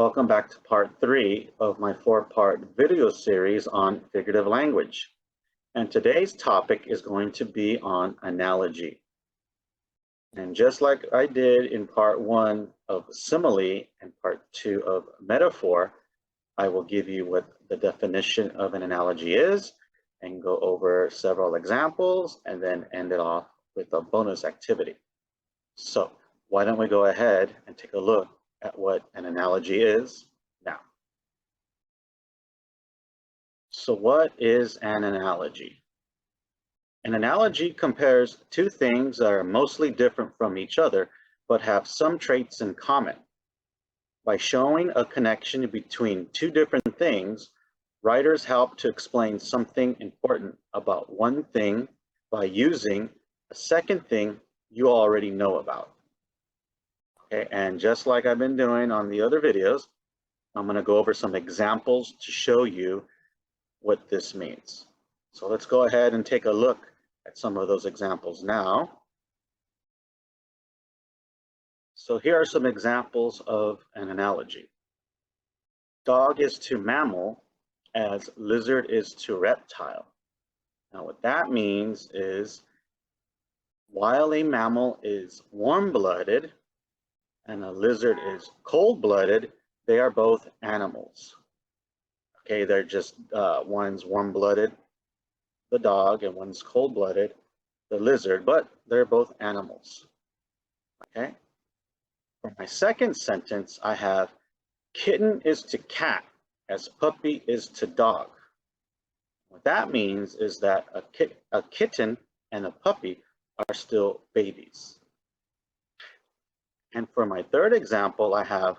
Welcome back to part 3 of my 4-part video series on figurative language. And today's topic is going to be on analogy. And just like I did in part 1 of simile and part 2 of metaphor, I will give you what the definition of an analogy is and go over several examples and then end it off with a bonus activity. So why don't we go ahead and take a look at what an analogy is now. So what is an analogy? An analogy compares two things that are mostly different from each other, but have some traits in common. By showing a connection between two different things, writers help to explain something important about one thing by using a second thing you already know about. Okay, and just like I've been doing on the other videos, I'm going to go over some examples to show you what this means. So let's go ahead and take a look at some of those examples now. So here are some examples of an analogy. Dog is to mammal as lizard is to reptile. Now what that means is while a mammal is warm-blooded and a lizard is cold-blooded, they are both animals. Okay, they're just one's warm-blooded, the dog, and one's cold-blooded, the lizard, but they're both animals. Okay. For my second sentence, I have kitten is to cat as puppy is to dog. What that means is that a kitten and a puppy are still babies. And for my third example, I have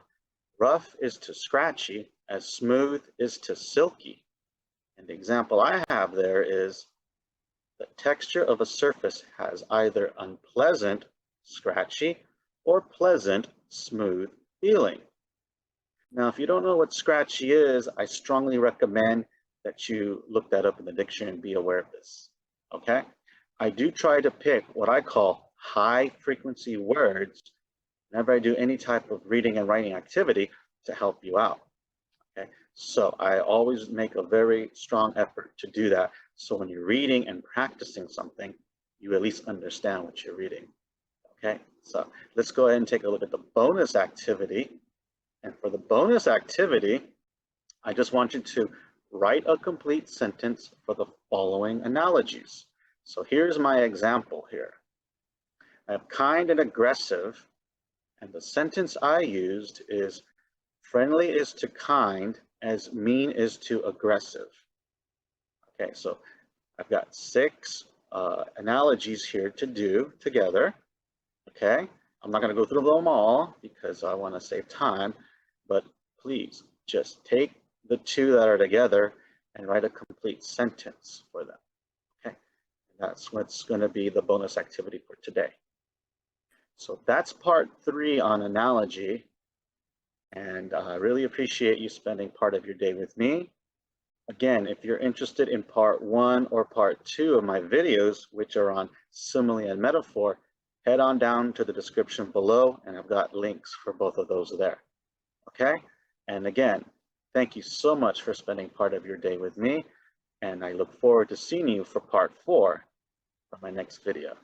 rough is to scratchy as smooth is to silky. And the example I have there is the texture of a surface has either unpleasant, scratchy, or pleasant, smooth feeling. Now, if you don't know what scratchy is, I strongly recommend that you look that up in the dictionary and be aware of this, okay? I do try to pick what I call high frequency words whenever I do any type of reading and writing activity to help you out, okay? So I always make a very strong effort to do that. So when you're reading and practicing something, you at least understand what you're reading, okay? So let's go ahead and take a look at the bonus activity. And for the bonus activity, I just want you to write a complete sentence for the following analogies. So here's my example here. I have kind and aggressive, and the sentence I used is friendly is to kind as mean is to aggressive. Okay, so I've got 6 analogies here to do together. Okay, I'm not going to go through them all because I want to save time, but please just take the 2 that are together and write a complete sentence for them. Okay, that's what's going to be the bonus activity for today. So that's part 3 on analogy, and I really appreciate you spending part of your day with me. Again, if you're interested in part 1 or part 2 of my videos, which are on simile and metaphor, head on down to the description below, and I've got links for both of those there. Okay? And again, thank you so much for spending part of your day with me, and I look forward to seeing you for part 4 of my next video.